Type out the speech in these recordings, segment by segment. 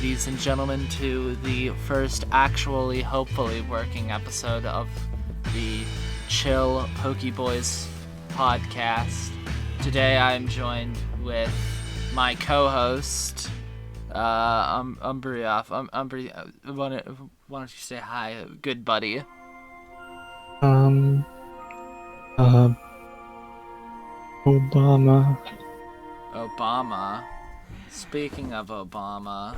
ladies and gentlemen, to the first actually, hopefully, working episode of the ChillPokeBoi's podcast. Today I am joined with my co-host, Umbre. Why don't you say hi, good buddy? Obama. Speaking of Obama,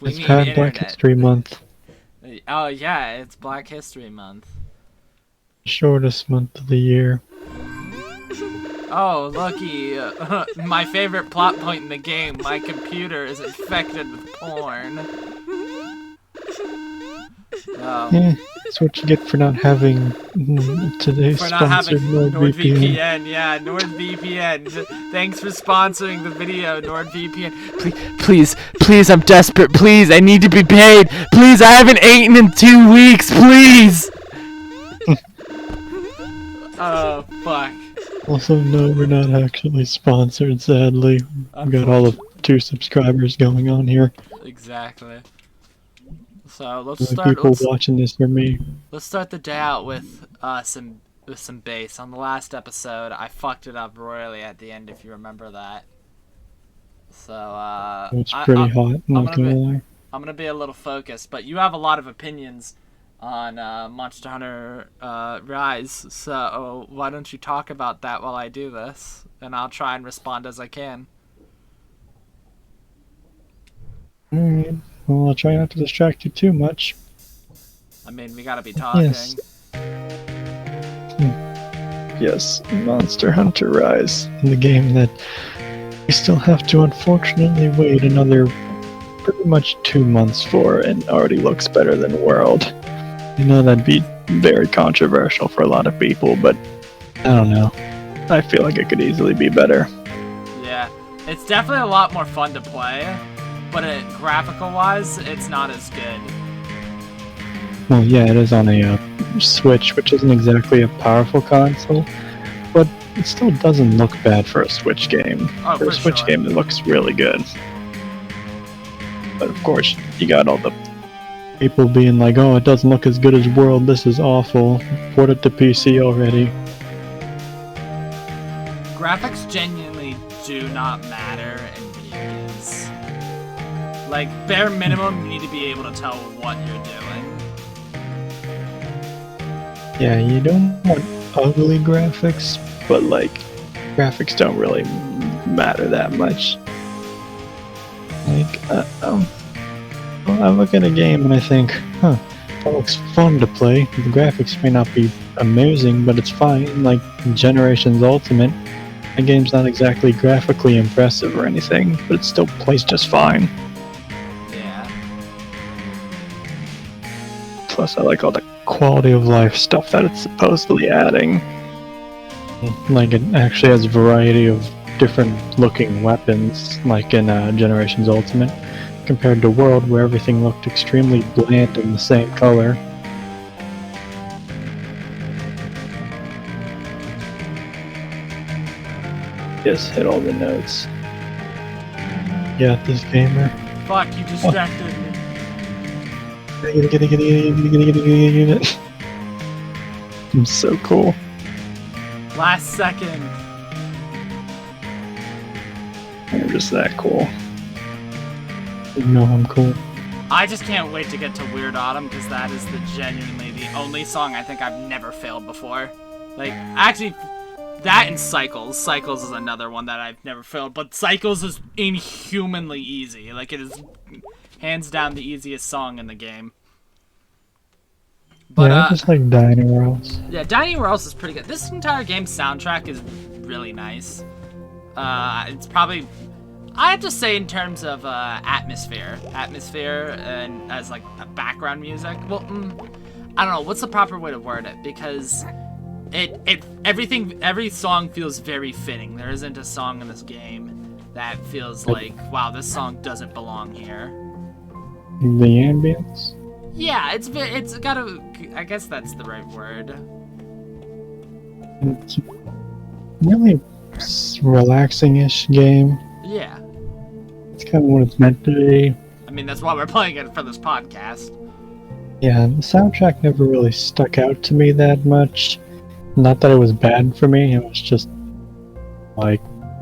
it's had Black History Month. Oh yeah, it's Black History Month. Shortest month of the year. Oh, lucky. My favorite plot point in the game, my computer is infected with porn. Yeah, that's what you get for not having today's sponsored NordVPN. Yeah, NordVPN. Thanks for sponsoring the video, NordVPN. Please, I'm desperate. Please, I need to be paid. Please, I haven't eaten in 2 weeks. Please. Oh, fuck. Also, no, we're not actually sponsored, sadly. We've got all of 2 subscribers going on here. Exactly. So watching this for me. Let's start the day out with some bass. On the last episode, I fucked it up royally at the end, if you remember that. So it's pretty hot. Not gonna lie. I'm gonna be a little focused, but you have a lot of opinions on Monster Hunter Rise. So why don't you talk about that while I do this, and I'll try and respond as I can. All right. Well, I'll try not to distract you too much. I mean, we gotta be talking. Yes. Yes, Monster Hunter Rise, the game that we still have to unfortunately wait another pretty much 2 months for, and already looks better than World. I know that'd be very controversial for a lot of people, but I don't know. I feel like it could easily be better. Yeah, it's definitely a lot more fun to play. But graphical-wise, it's not as good. Well, yeah, it is on a Switch, which isn't exactly a powerful console, but it still doesn't look bad for a Switch game. Oh, for a Switch game, it looks really good. But of course, you got all the people being like, "Oh, it doesn't look as good as World. This is awful. Port it to PC already." Graphics genuinely do not matter in video games. Like, bare minimum, you need to be able to tell what you're doing. Yeah, you don't want ugly graphics, but, like, graphics don't really matter that much. Like, I look at a game and I think, that looks fun to play. The graphics may not be amazing, but it's fine. Like, Generations Ultimate, the game's not exactly graphically impressive or anything, but it still plays just fine. Plus, I like all the quality of life stuff that it's supposedly adding. Like, it actually has a variety of different looking weapons, like in Generations Ultimate, compared to World, where everything looked extremely bland and the same color. Just hit all the notes. Yeah, this gamer. Fuck, you distracted me. I'm so cool. Last second. I'm just that cool. You know I'm cool. I just can't wait to get to Weird Autumn, because that is genuinely the only song I think I've never failed before. Like, actually, that and Cycles. Cycles is another one that I've never failed, but Cycles is inhumanly easy. Like, it is hands down the easiest song in the game. But, yeah, I just like Dining Worlds. Yeah, Dining Worlds is pretty good. This entire game's soundtrack is really nice. It's probably, I have to say, in terms of atmosphere, and as like a background music. Well, I don't know what's the proper way to word it, because every song feels very fitting. There isn't a song in this game that feels like, wow, this song doesn't belong here. The ambience? Yeah, it's got a, I guess that's the right word. It's really relaxing-ish game. Yeah. kind of what it's meant to be. I mean, that's why we're playing it for this podcast. Yeah, the soundtrack never really stuck out to me that much. Not that it was bad for me, it was just like,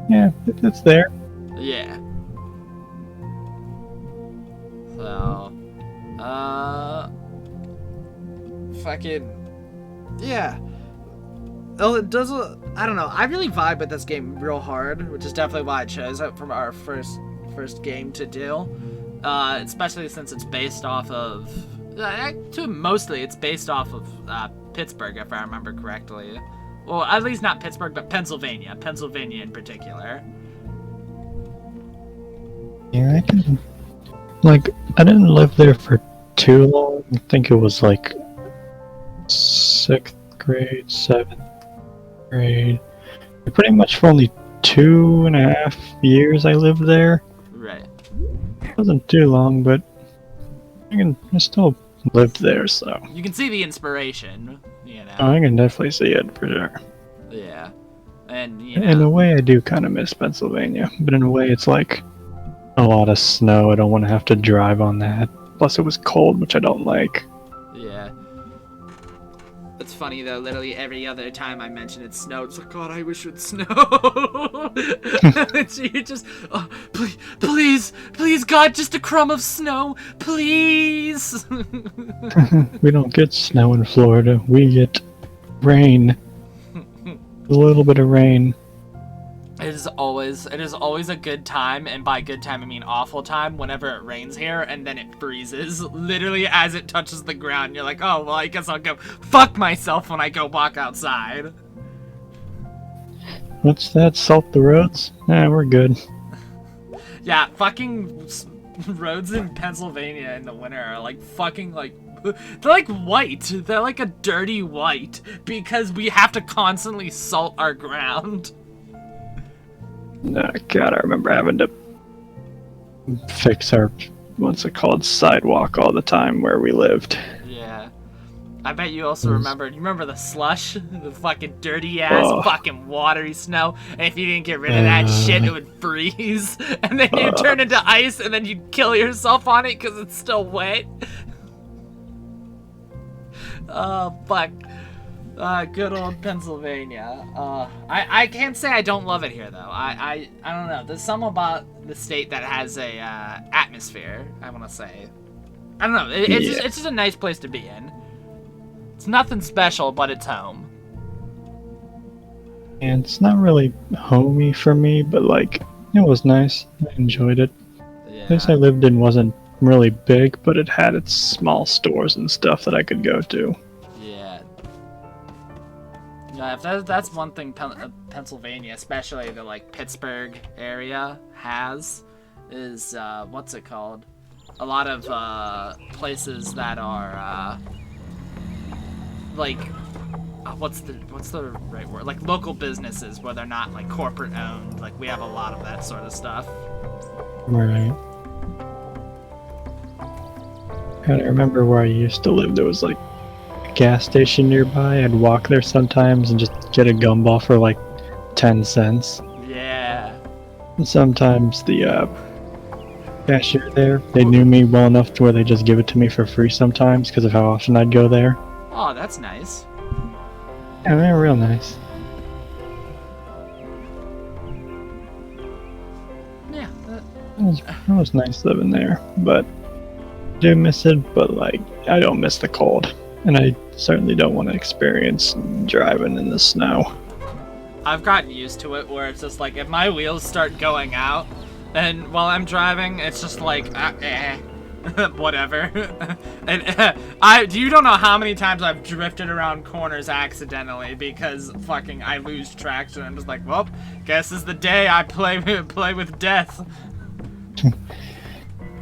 yeah, it's there. Yeah. So, fucking, yeah. Oh, it does. I don't know. I really vibe with this game real hard, which is definitely why I chose it from our first game to do. Especially since it's based off of, mostly it's based off of Pittsburgh, if I remember correctly. Well, at least not Pittsburgh, but Pennsylvania. Pennsylvania in particular. Yeah, I didn't live there for too long. I think it was like 6th grade, 7th grade. Pretty much for only 2.5 years I lived there. Right. It wasn't too long, but I still lived there, so. You can see the inspiration, you know. Oh, I can definitely see it for sure. Yeah. And, you know. In a way, I do kind of miss Pennsylvania, but in a way, it's like a lot of snow. I don't want to have to drive on that. Plus, it was cold, which I don't like. Yeah. It's funny though, literally every other time I mention it snowed, it's like, God, I wish it would snow. So you just, oh, please, God, just a crumb of snow, please. We don't get snow in Florida. We get rain. A little bit of rain. It is always a good time, and by good time I mean awful time, whenever it rains here and then it freezes. Literally as it touches the ground, you're like, oh, well, I guess I'll go fuck myself when I go walk outside. What's that? Salt the roads? Nah, we're good. Yeah, fucking roads in Pennsylvania in the winter are like fucking like, they're like white. They're like a dirty white because we have to constantly salt our ground. God, I remember having to fix our, what's it called, sidewalk all the time where we lived. Yeah. I bet you also remember the slush? The fucking dirty ass fucking watery snow, and if you didn't get rid of that shit, it would freeze, and then you'd turn into ice, and then you'd kill yourself on it because it's still wet. Oh, fuck. Good old Pennsylvania. I can't say I don't love it here, though. I don't know. There's something about the state that has a, atmosphere, I want to say. I don't know. It's just a nice place to be in. It's nothing special, but it's home. And it's not really homey for me, but, like, it was nice. I enjoyed it. Yeah. The place I lived in wasn't really big, but it had its small stores and stuff that I could go to. Yeah, if that's one thing Pennsylvania, especially the, like, Pittsburgh area has, is, what's it called? A lot of, places that are, like, what's the right word? Like, local businesses where they're not, like, corporate owned. Like, we have a lot of that sort of stuff. Right. I remember where I used to live, there was, like, gas station nearby. I'd walk there sometimes and just get a gumball for like 10 cents. Yeah. And sometimes the cashier there, they knew me well enough to where they just give it to me for free sometimes because of how often I'd go there. Oh, that's nice. Yeah, they're real nice. Yeah. It was nice living there, but I do miss it, but like, I don't miss the cold. And I certainly don't want to experience driving in the snow. I've gotten used to it where it's just like, if my wheels start going out, and while I'm driving, it's just like, whatever. And you don't know how many times I've drifted around corners accidentally because fucking I lose traction. I'm just like, well, guess is the day I play with death.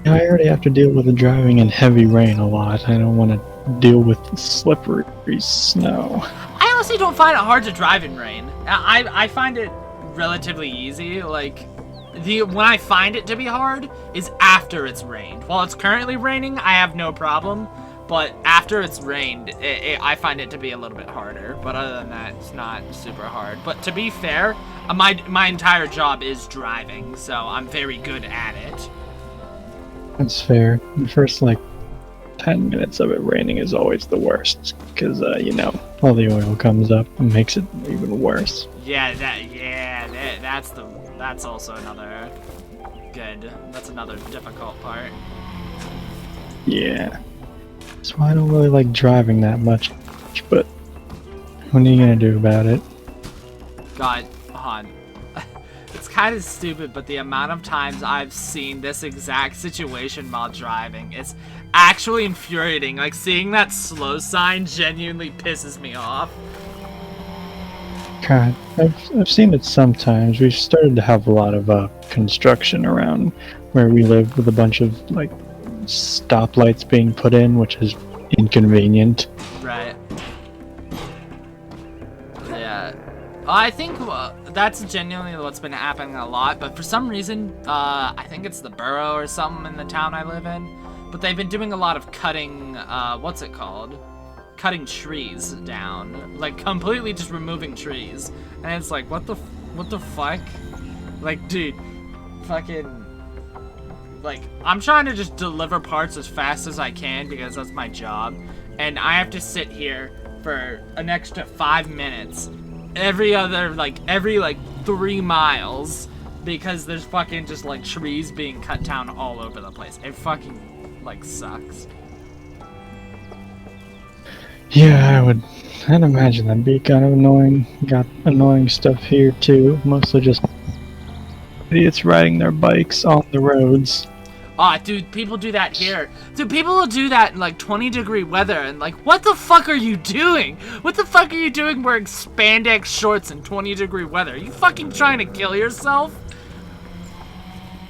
I already have to deal with the driving in heavy rain a lot. I don't want to deal with slippery snow. I honestly don't find it hard to drive in rain. I find it relatively easy. Like, when I find it to be hard is after it's rained. While it's currently raining, I have no problem. But after it's rained, I find it to be a little bit harder. But other than that, it's not super hard. But to be fair, my entire job is driving, so I'm very good at it. That's fair. The first, like, 10 minutes of it raining is always the worst, because, all the oil comes up and makes it even worse. Yeah, that's also another that's another difficult part. Yeah. That's why I don't really like driving that much, but what are you gonna do about it? God, hon. It's kind of stupid, but the amount of times I've seen this exact situation while driving is actually infuriating. Like, seeing that slow sign genuinely pisses me off. God, I've seen it sometimes. We've started to have a lot of construction around where we live, with a bunch of like stoplights being put in, which is inconvenient. Right. Yeah. I think that's genuinely what's been happening a lot, but for some reason, I think it's the borough or something in the town I live in, but they've been doing a lot of cutting, what's it called? Cutting trees down. Like, completely just removing trees. And it's like, what the fuck? Like, dude, fucking... Like, I'm trying to just deliver parts as fast as I can because that's my job. And I have to sit here for an extra 5 minutes every 3 miles because there's fucking just, like, trees being cut down all over the place. It fucking, like, sucks. Yeah, I'd imagine that'd be kind of annoying. Got annoying stuff here too, mostly just idiots riding their bikes on the roads. Aw, dude, people do that here. Dude, people will do that in, like, 20-degree weather, and, like, what the fuck are you doing? What the fuck are you doing wearing spandex shorts in 20-degree weather? Are you fucking trying to kill yourself?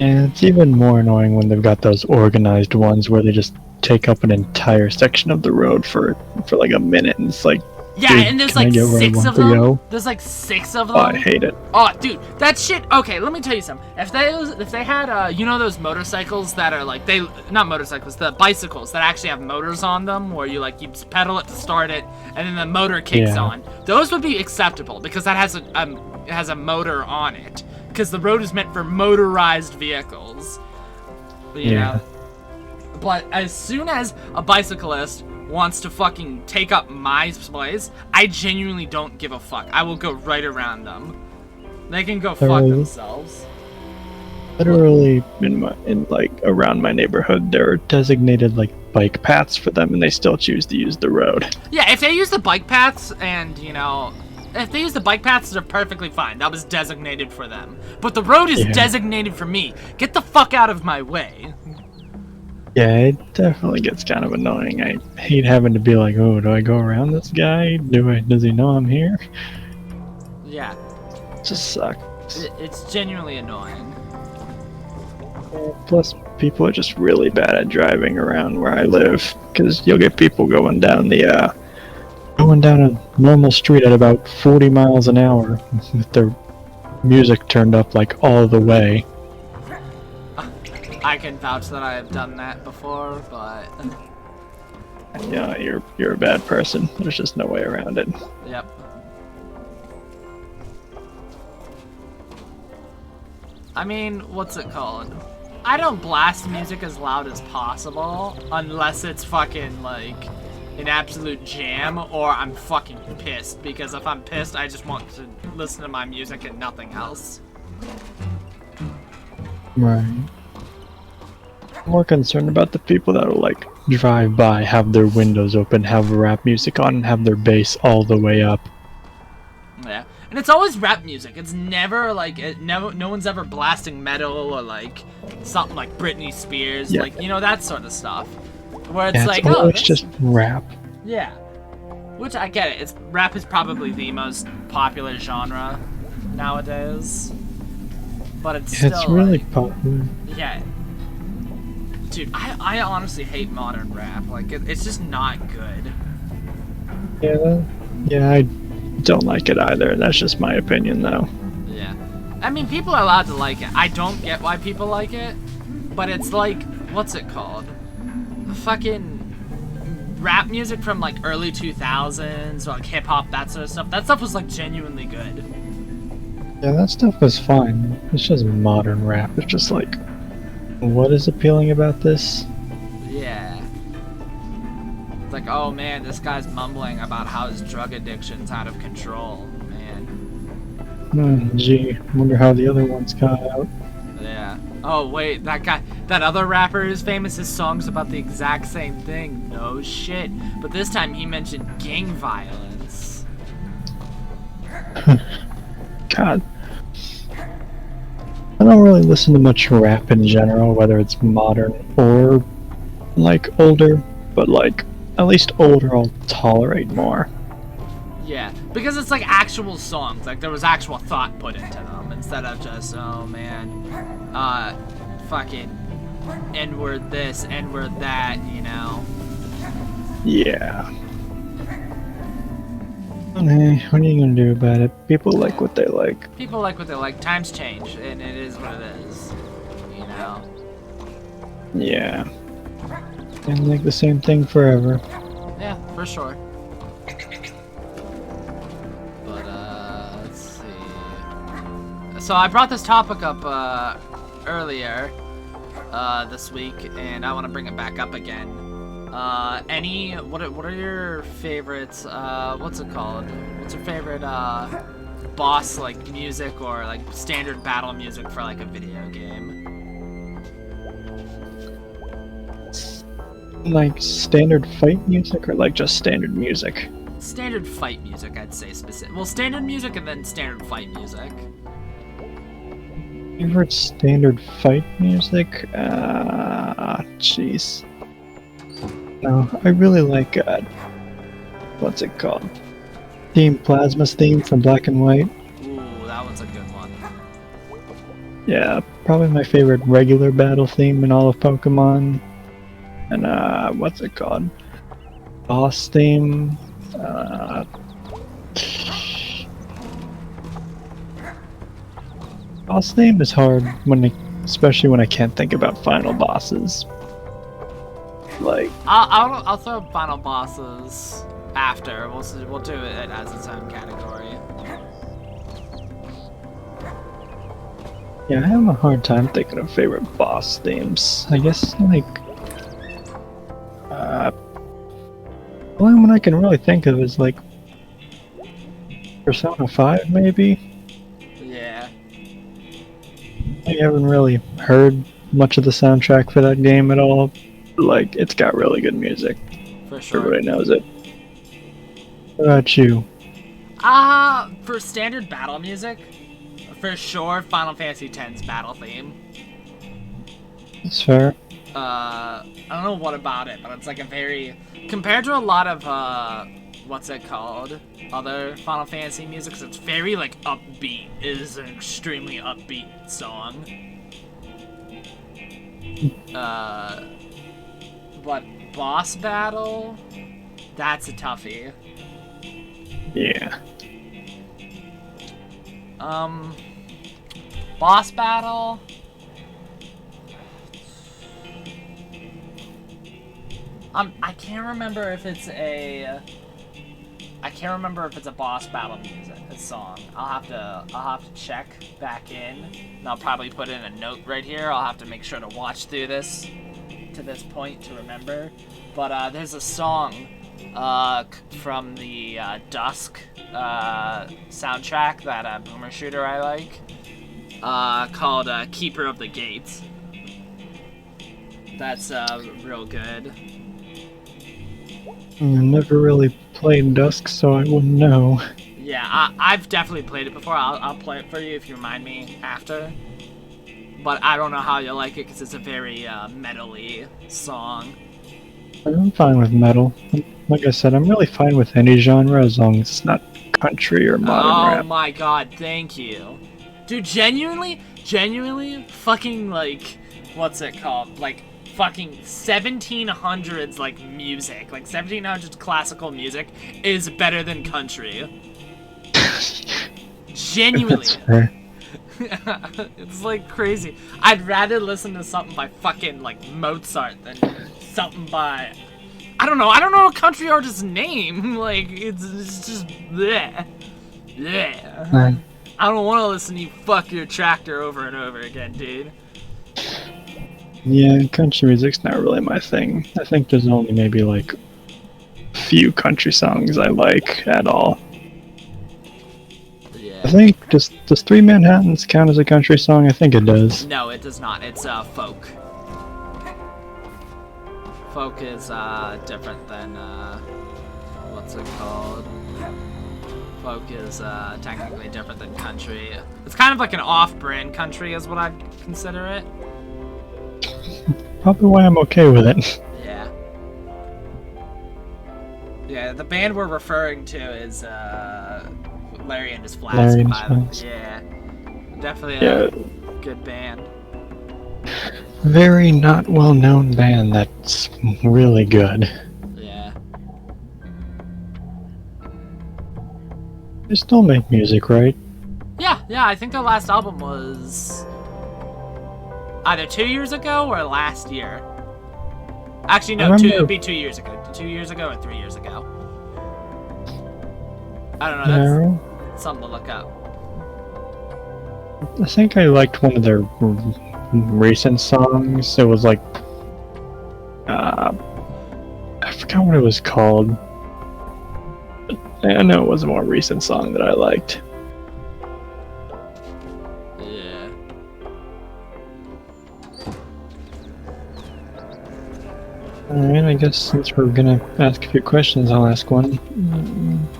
And it's even more annoying when they've got those organized ones where they just take up an entire section of the road for like a minute, and it's like, yeah, dude, and there's can I like get where I 6 want of to them. go? There's like 6 of them. Oh, I hate it. Oh, dude, that shit. Okay, let me tell you something. If they had you know those motorcycles that are like, not motorcycles, the bicycles that actually have motors on them, where you pedal it to start it, and then the motor kicks on. Those would be acceptable because that has a motor on it. Because the road is meant for motorized vehicles. You know? But as soon as a bicyclist wants to fucking take up my place, I genuinely don't give a fuck. I will go right around them. They can go fuck themselves. Literally, around my neighborhood, there are designated like bike paths for them, and they still choose to use the road. Yeah, if they use the bike paths, and if they use the bike paths, they're perfectly fine. That was designated for them. But the road is designated for me. Get the fuck out of my way. Yeah, it definitely gets kind of annoying. I hate having to be like, oh, do I go around this guy? Does he know I'm here? Yeah. It just sucks. It's genuinely annoying. Plus, people are just really bad at driving around where I live, because you'll get people going down a normal street at about 40 miles an hour with their music turned up like all the way. I can vouch that I have done that before, but... Yeah, you're a bad person. There's just no way around it. Yep. I mean, what's it called? I don't blast music as loud as possible, unless it's fucking, like, an absolute jam, or I'm fucking pissed, because if I'm pissed, I just want to listen to my music and nothing else. Right. I'm more concerned about the people that'll like drive by, have their windows open, have rap music on, and have their bass all the way up. Yeah, and it's always rap music. It's never like no one's ever blasting metal or like something like Britney Spears, like that sort of stuff. Where it's like, oh, it's just rap. Yeah, which I get it. Rap is probably the most popular genre nowadays, but it's still it's really popular. Yeah. Dude, I honestly hate modern rap. Like, it's just not good. Yeah, I don't like it either. That's just my opinion, though. Yeah. I mean, people are allowed to like it. I don't get why people like it, but it's like, what's it called? Fucking rap music from, like, early 2000s, or, like, hip-hop, that sort of stuff. That stuff was, like, genuinely good. Yeah, that stuff was fine. It's just modern rap. It's just like... What is appealing about this? Yeah. It's like, oh man, this guy's mumbling about how his drug addiction's out of control, man. Gee, wonder how the other ones got out. Yeah. Oh wait, that other rapper is famous. His song's about the exact same thing. No shit. But this time he mentioned gang violence. God. I don't really listen to much rap in general, whether it's modern or, like, older. But, like, at least older I'll tolerate more. Yeah, because it's like actual songs. Like there was actual thought put into them instead of just, oh man, fucking N-word this, N-word that, you know. Yeah. Hey, what are you gonna do about it? People like what they like. People like what they like. Times change, and it is what it is. You know. Yeah. Can't like the same thing forever. Yeah, for sure. But let's see. So I brought this topic up earlier this week, and I want to bring it back up again. What are your favorites? What's it called? What's your favorite boss like music or like standard battle music for like a video game? Like standard fight music or like just standard music? Standard fight music, I'd say specific. Well, standard music and then standard fight music. Favorite standard fight music? Jeez. No, I really like, what's it called? Team Plasma's theme from Black and White. Ooh, that one's a good one. Yeah, probably my favorite regular battle theme in all of Pokemon. And, what's it called? Boss theme. Boss theme is hard especially when I can't think about final bosses. Like, I'll throw final bosses after. We'll do it as its own category. yeah, I have a hard time thinking of favorite boss themes. I guess like, the only one I can really think of is like Persona 5, maybe. Yeah. I haven't really heard much of the soundtrack for that game at all. Like, it's got really good music. For sure. Everybody knows it. What about you? For standard battle music, for sure, Final Fantasy X's battle theme. It's fair. I don't know what about it, but it's like a very, compared to a lot of, what's it called? Other Final Fantasy music, it's very, like, upbeat. It is an extremely upbeat song. But boss battle, that's a toughie. Yeah. Boss battle. I can't remember if it's a. I can't remember if it's a boss battle music, a song. I'll have to check back in, and I'll probably put in a note right here. I'll have to make sure to watch through this to this point to remember. But there's a song from the Dusk soundtrack that Boomer Shooter I like called Keeper of the Gates. That's real good. I never really played Dusk, so I wouldn't know. Yeah, I've definitely played it before. I'll play it for you if you remind me after. But I don't know how you'll like it because it's a very metal-y song. I'm fine with metal. Like I said, I'm really fine with any genre as long as it's not country or modern rap. Oh my god, thank you. Dude, genuinely, fucking, like, what's it called? Like, fucking 1700s, like, music. Like, 1700s classical music is better than country. Genuinely. That's fair. It's, like, crazy. I'd rather listen to something by fucking, like, Mozart than something by... I don't know a country artist's name. Like, it's just... bleh. Bleh. I don't want to listen to you fuck your tractor over and over again, dude. Yeah, country music's not really my thing. I think there's only maybe like a few country songs I like at all. Yeah. I think does Three Manhattans count as a country song? I think it does. No, it does not. It's folk. Folk is different than what's it called? Folk is technically different than country. It's kind of like an off-brand country, is what I'd consider it. Probably why I'm okay with it. Yeah. Yeah, the band we're referring to is Larry and his Flask. Larry and his Flask. Yeah, definitely a good band. Very not well-known band that's really good. Yeah. They still make music, right? Yeah, I think their last album was either 2 years ago or last year. Actually, no, it'd be 2 years ago. 2 years ago or 3 years ago. I don't know, that's something to look up. I think I liked one of their recent songs. It was like, I forgot what it was called. I know it was a more recent song that I liked. Yeah. Alright, I guess since we're gonna ask a few questions, I'll ask one.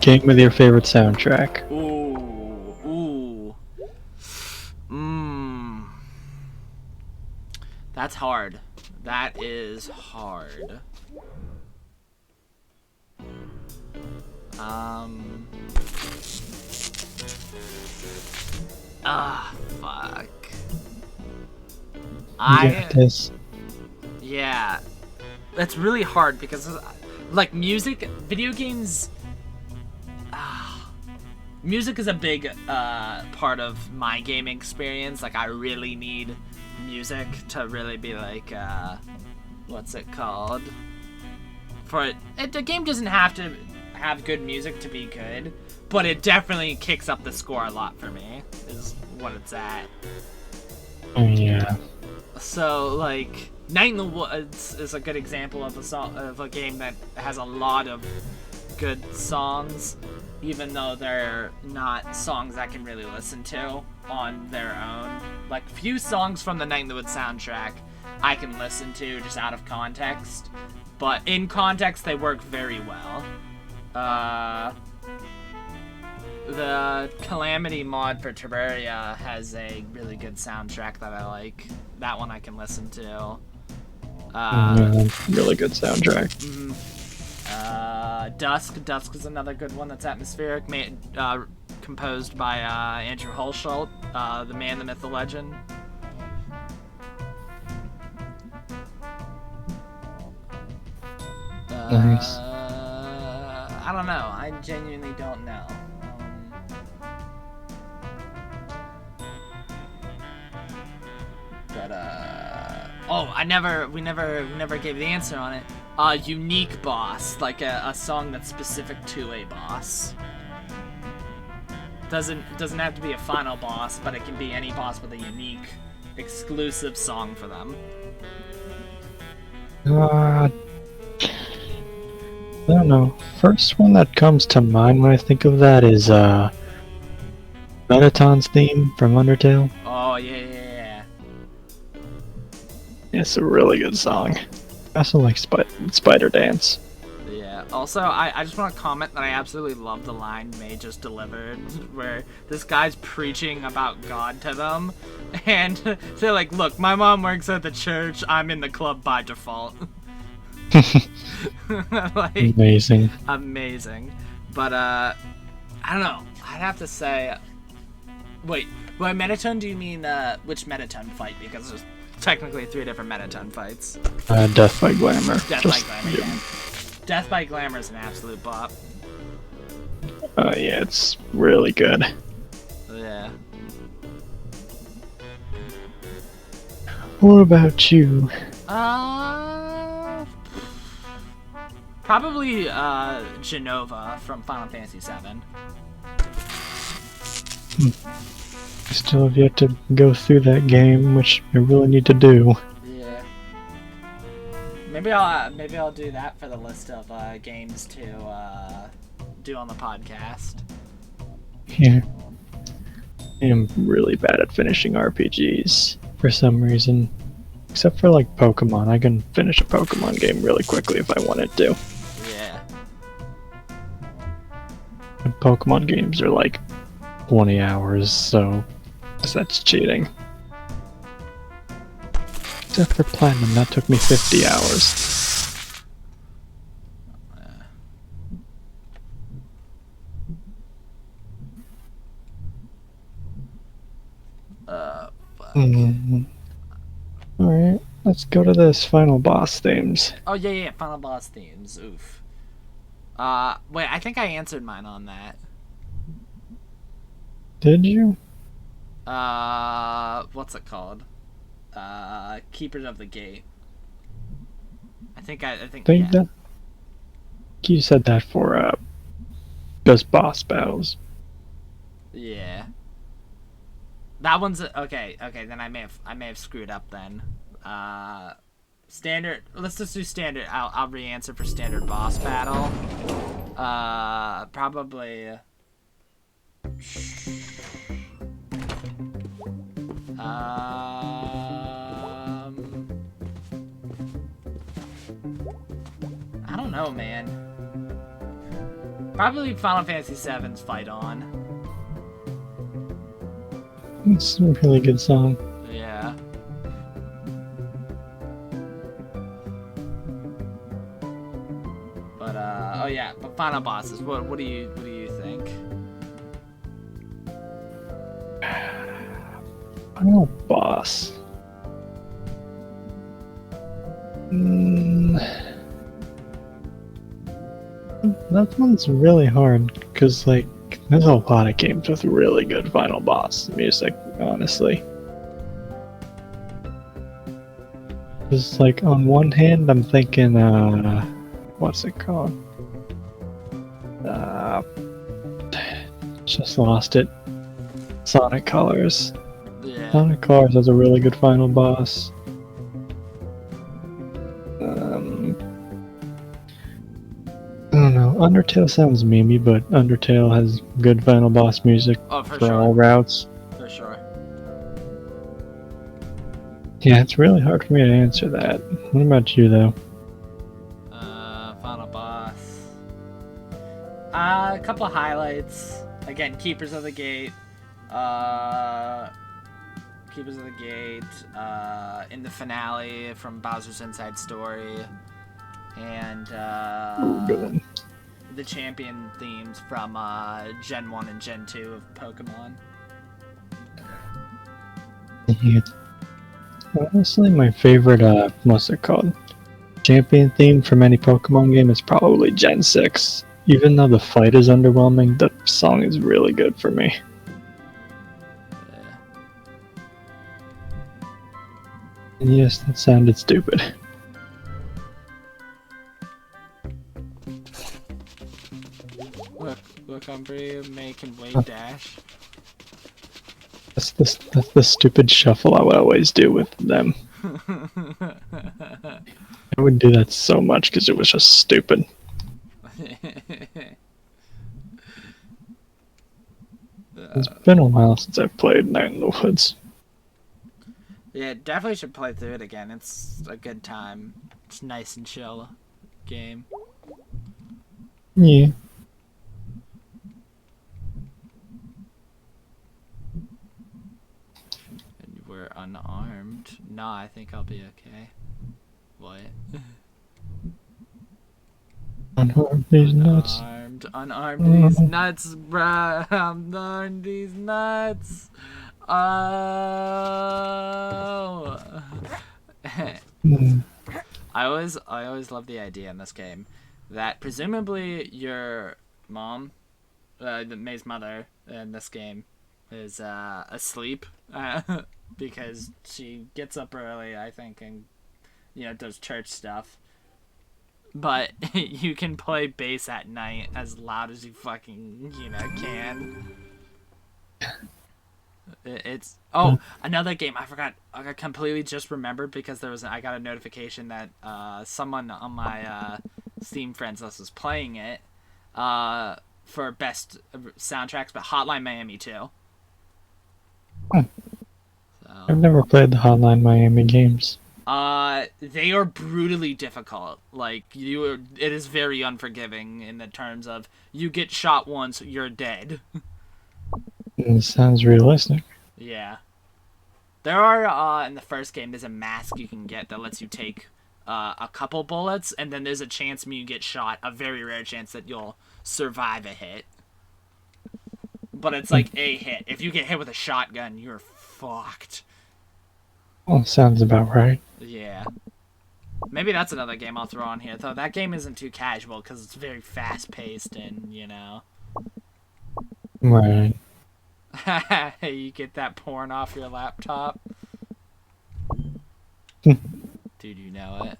Game with your favorite soundtrack. Ooh. That's hard. That is hard. Fuck. Yeah. That's really hard because, like, music, video games, music is a big part of my gaming experience. Like, I really need music to really be like, what's it called? The game doesn't have to have good music to be good, but it definitely kicks up the score a lot for me, is what it's at. Oh, yeah. So, like, Night in the Woods is a good example of a game that has a lot of good songs, even though they're not songs I can really listen to on their own. Like, few songs from the Night in the Woods soundtrack I can listen to just out of context, but in context they work very well. The Calamity mod for Terraria has a really good soundtrack that I like. That one I can listen to. Really good soundtrack. Dusk is another good one that's atmospheric, composed by Andrew Hulshult, the man, the myth, the legend. Nice. I don't know. I genuinely don't know. We never gave the answer on it. Unique boss, like a song that's specific to a boss. Doesn't have to be a final boss, but it can be any boss with a unique, exclusive song for them. I don't know. First one that comes to mind when I think of that is Metaton's theme from Undertale. Oh yeah. It's a really good song. I also like Spider Dance. Yeah. Also, I just want to comment that I absolutely love the line May just delivered, where this guy's preaching about God to them, and they're like, "Look, my mom works at the church. I'm in the club by default." Like, amazing. But I don't know. I'd have to say, wait, by Metatone do you mean which Metatone fight? Because there's technically 3 different Metatone fights. Death by Glamour. Death by Glamour is an absolute bop. Yeah, it's really good. Yeah. What about you? Probably Genova from Final Fantasy VII. I still have yet to go through that game, which I really need to do. Yeah. maybe I'll do that for the list of games to do on the podcast. Yeah. I'm really bad at finishing RPGs for some reason. Except for like Pokemon. I can finish a Pokemon game really quickly if I wanted to. Yeah. And Pokemon games are like 20 hours, so that's cheating. Except for Platinum, that took me 50 hours. Fuck. Alright, let's go to this final boss themes. Oh, yeah, final boss themes. Oof. Wait, I think I answered mine on that. Did you? What's it called? Keepers of the Gate. I think yeah. That you said that for just boss battles. Yeah. That one's okay. Then I may have screwed up then. Standard. Let's just do standard. I'll re-answer for standard boss battle. Probably. I don't know, man. Probably Final Fantasy VII's Fight On. It's a really good song. Yeah. But oh yeah, but final bosses. What do you think? Final boss. That one's really hard because like there's a lot of games with really good final boss music, honestly. Just like on one hand, I'm thinking, what's it called? Just lost it. Sonic Colors. Yeah. Sonic Colors has a really good final boss. I don't know. Undertale sounds memey, but Undertale has good final boss music for for sure. all routes. For sure. Yeah, it's really hard for me to answer that. What about you, though? Final boss. A couple of highlights. Again, Keepers of the Gate. Keepers of the Gate. In the finale from Bowser's Inside Story. And Good one. the champion themes from Gen 1 and Gen 2 of Pokemon. Yeah. Honestly, my favorite, what's it called? Champion theme from any Pokemon game is probably Gen 6. Even though the fight is underwhelming, the song is really good for me. Yeah. And yes, that sounded stupid. Look, Umbre, making wave dash. That's the stupid shuffle I would always do with them. I would do that so much because it was just stupid. It's been a while since I've played Night in the Woods. Yeah, definitely should play through it again. It's a good time. It's nice and chill game. Yeah. And we're unarmed. Nah, I think I'll be okay. What? Unarmed these nuts. Unarmed these nuts, bruh. Unarmed these nuts. Oh. I always love the idea in this game that presumably your mom, May's mother in this game, is asleep because she gets up early, I think, and does church stuff. But you can play bass at night as loud as you fucking can. It's another game I forgot. I completely just remembered because I got a notification that someone on my Steam friends list was playing it for best soundtracks, but Hotline Miami 2. Hmm. So, I've never played the Hotline Miami games. they are brutally difficult. Like it is very unforgiving in the terms of you get shot once, you're dead. It sounds realistic. Yeah. There are, in the first game, there's a mask you can get that lets you take a couple bullets, and then there's a chance when you get shot, a very rare chance that you'll survive a hit. But it's like a hit. If you get hit with a shotgun, you're fucked. Well, sounds about right. Yeah. Maybe that's another game I'll throw on here, though. That game isn't too casual because it's very fast-paced and, Right. you get that porn off your laptop. Dude, you know it.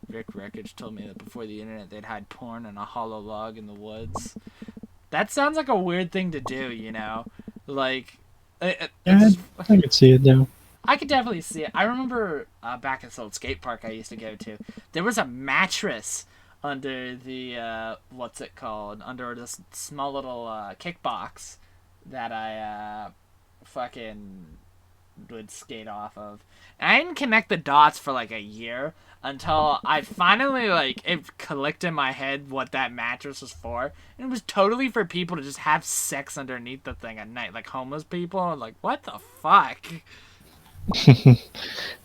Rick Wreckage told me that before the internet they'd hide porn in a hollow log in the woods. That sounds like a weird thing to do, Like, Yeah, I could see it now. I could definitely see it. I remember back at this old skate park I used to go to, there was a mattress under the, what's it called? Under this small little kickbox that I fucking would skate off of. And I didn't connect the dots for like a year until I finally it clicked in my head what that mattress was for. And it was totally for people to just have sex underneath the thing at night, like homeless people. I'm like, what the fuck?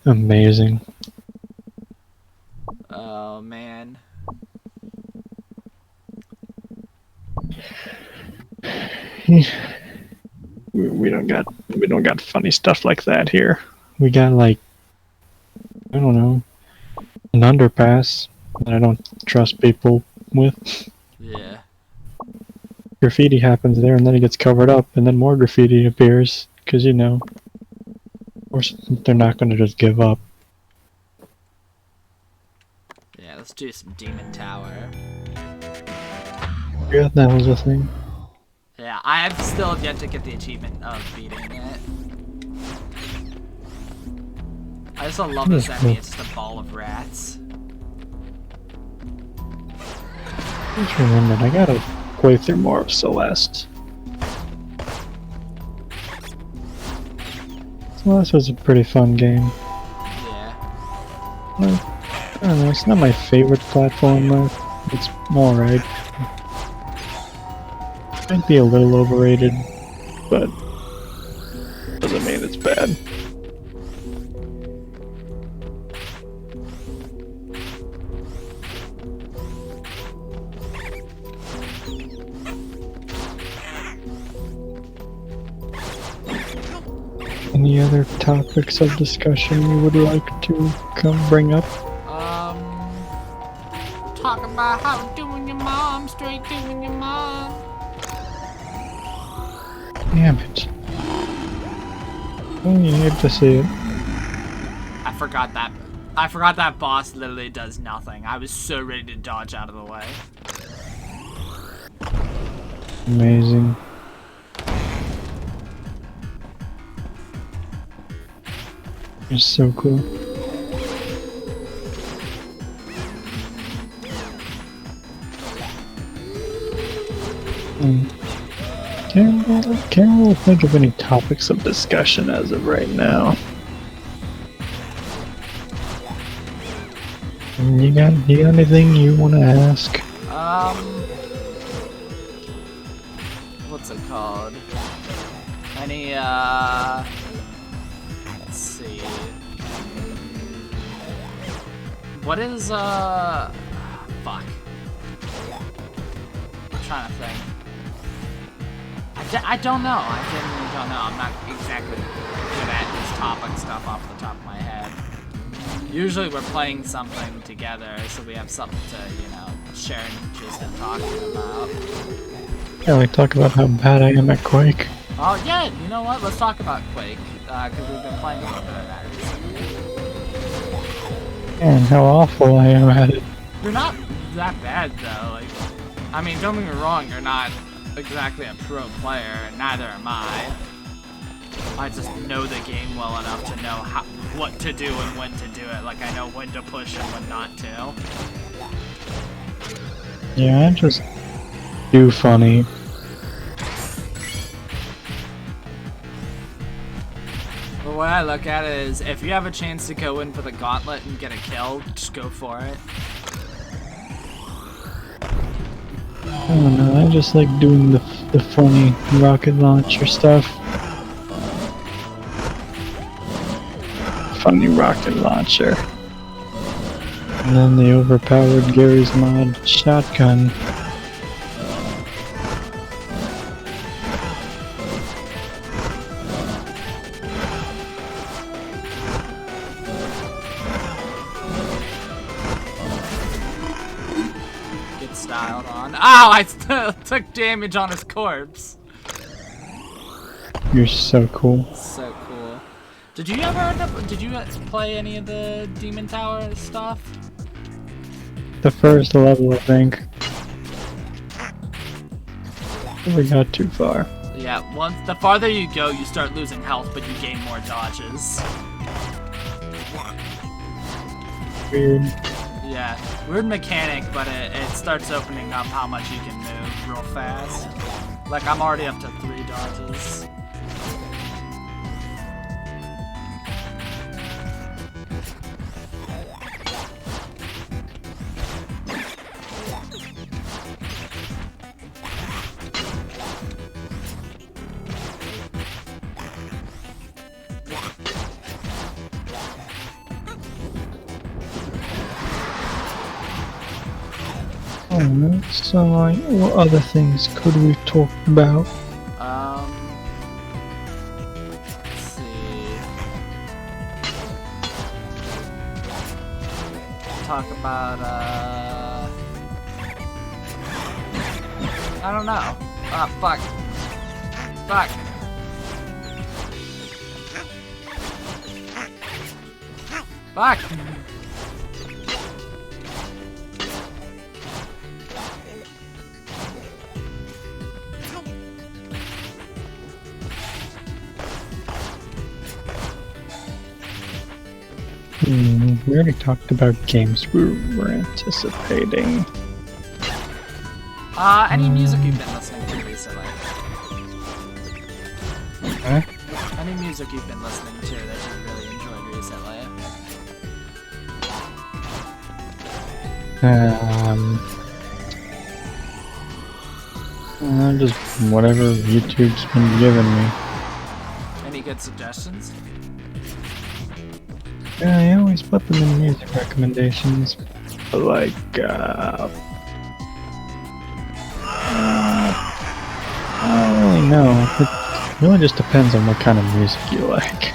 Amazing. Oh man. We don't got funny stuff like that here. We got I don't know, an underpass that I don't trust people with. Yeah. Graffiti happens there, and then it gets covered up, and then more graffiti appears because of course they're not going to just give up. Yeah, let's do some Demon Tower. Yeah, that was a thing. Yeah, I have still yet to get the achievement of beating it. I just love this enemy, it's just a ball of rats. Just remembered, I gotta play through more of Celeste. Celeste was a pretty fun game. Yeah. I don't know, it's not my favorite platformer. It's alright. Might be a little overrated, but doesn't mean it's bad. Any other topics of discussion you would like to bring up? Talk about how doing your mom, straight doing your mom. Damn it. Oh, you hate to see it. I forgot that boss literally does nothing. I was so ready to dodge out of the way. Amazing. It's so cool. Can't really think of any topics of discussion as of right now. You got anything you want to ask? What's it called? Any, let's see. What is, fuck. I'm trying to think. I don't know. I genuinely don't know. I'm not exactly good at this topic stuff off the top of my head. Usually we're playing something together, so we have something to, share interest in talking about. Yeah, we talk about how bad I am at Quake. Oh, yeah, you know what? Let's talk about Quake, because we've been playing a little bit of that recently. And how awful I am at it. You're not that bad, though. I mean, don't get me wrong, you're not exactly a pro player, and neither am I. I just know the game well enough to know what to do and when to do it. Like, I know when to push and when not to. Yeah, I just do funny. The way I look at it is, if you have a chance to go in for the gauntlet and get a kill, just go for it. I don't know, I just like doing the funny rocket launcher stuff. Funny rocket launcher. And then the overpowered Gary's Mod shotgun. Get styled on. Ow! I still took damage on his corpse. You're so cool. So cool. Did you ever end up? Did you play any of the Demon Tower stuff? The first level, I think. We got too far. Yeah, once the farther you go, you start losing health, but you gain more dodges. Weird. Yeah, weird mechanic, but it starts opening up how much you can move real fast. Like, I'm already up to 3 dodges. Alright, so what other things could we talk about? Let's see. Talk about, I don't know. Ah, fuck. Fuck. Fuck! We already talked about games we were anticipating. Any music you've been listening to recently? Huh? Any music you've been listening to that you've really enjoyed recently? Just whatever YouTube's been giving me. Any good suggestions? Yeah, I always put them in music recommendations. But like, I don't really know. It really just depends on what kind of music you like.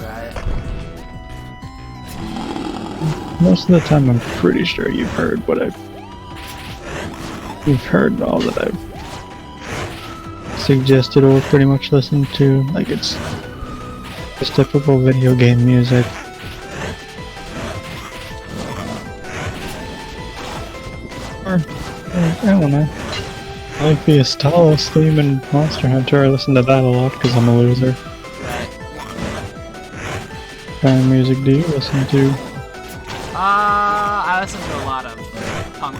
Right. Most of the time, I'm pretty sure you've heard you've heard all that I've suggested or pretty much listened to. Like, it's just typical video game music. Or, I don't know. I like the Astalos theme in Monster Hunter. I listen to that a lot because I'm a loser. Right. What kind of music do you listen to? I listen to a lot of punk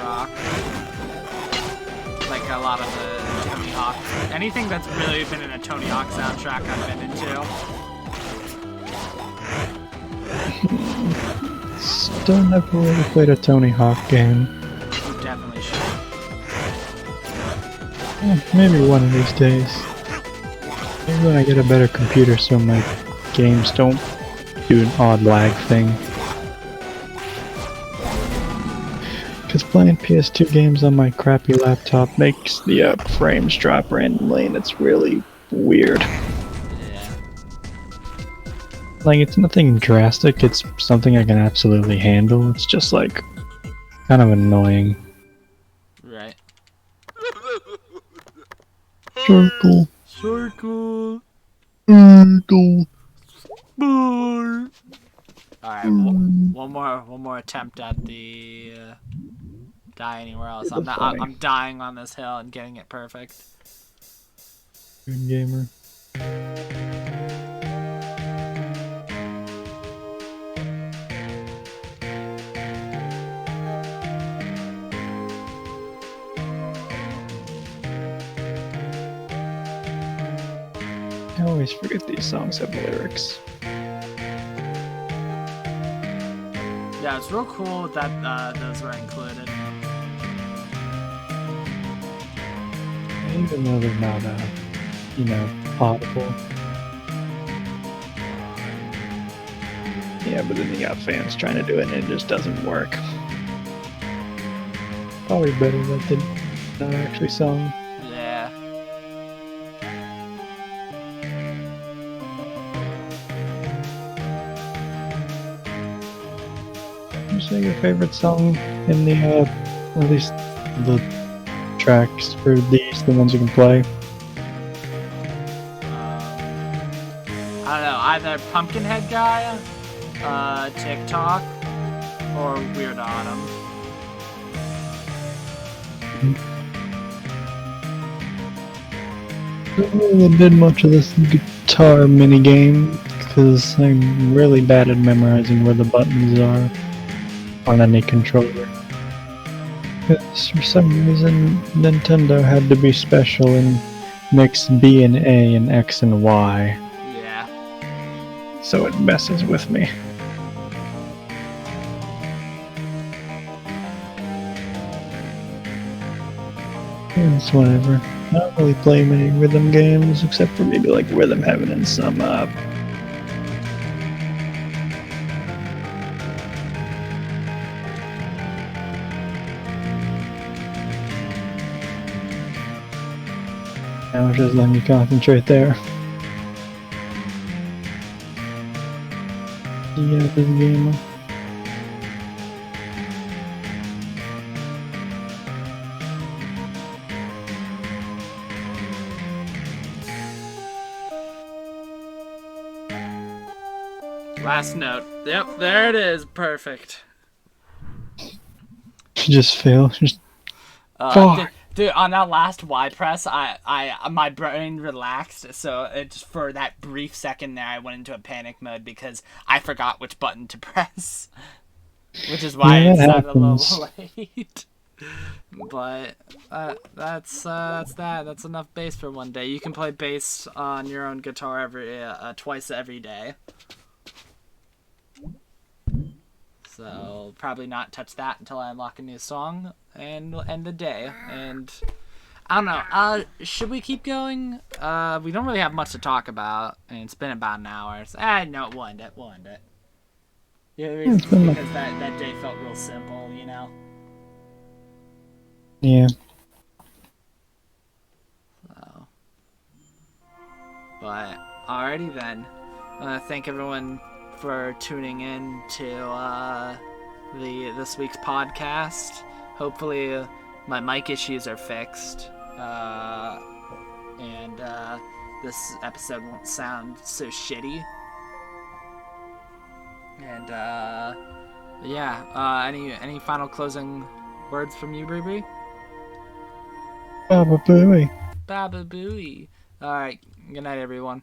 rock. Like a lot of the Tony Hawk. Anything that's really been in a Tony Hawk soundtrack I've been into. Still never really played a Tony Hawk game. You definitely should. Maybe one of these days. Maybe when I get a better computer so my games don't do an odd lag thing. Because playing PS2 games on my crappy laptop makes the frames drop randomly, and it's really weird. Yeah. Like, it's nothing drastic, it's something I can absolutely handle. It's just, like, kind of annoying. Right. Circle. Circle. Circle. Alright, one more attempt at the die anywhere else. I'm dying on this hill and getting it perfect. Good gamer. I always forget these songs have lyrics. Yeah, it's real cool that those were included. Even though they're not, audible. Yeah, but then you got fans trying to do it and it just doesn't work. Probably better that they're not actually sung. Yeah. Would you say your favorite song in the, at least the tracks for these, the ones you can play? I don't know, either Pumpkinhead Guy, TikTok, or Weird Autumn. I don't really did much of this guitar mini game because I'm really bad at memorizing where the buttons are on any controller. Because for some reason, Nintendo had to be special and mix B and A and X and Y. Yeah. So it messes with me. It's whatever. I don't really play many rhythm games except for maybe like Rhythm Heaven and some now just let me concentrate there. Yeah, this game. Last note. Yep, there it is. Perfect. Just fail. Just Dude, on that last Y press, my brain relaxed. So it's for that brief second there, I went into a panic mode because I forgot which button to press, which is why it sounded a little late. But that's that. That's enough bass for one day. You can play bass on your own guitar twice every day. So probably not touch that until I unlock a new song and end the day. And I don't know. Should we keep going? We don't really have much to talk about, and it's been about an hour. So, no, we'll end it. Yeah, because that day felt real simple, you know. Yeah. So, but alrighty then. Thank everyone for tuning in to this week's podcast. Hopefully my mic issues are fixed and this episode won't sound so shitty. And any final closing words from you, Bree? Baba Booey. Baba Booey. Alright, good night everyone.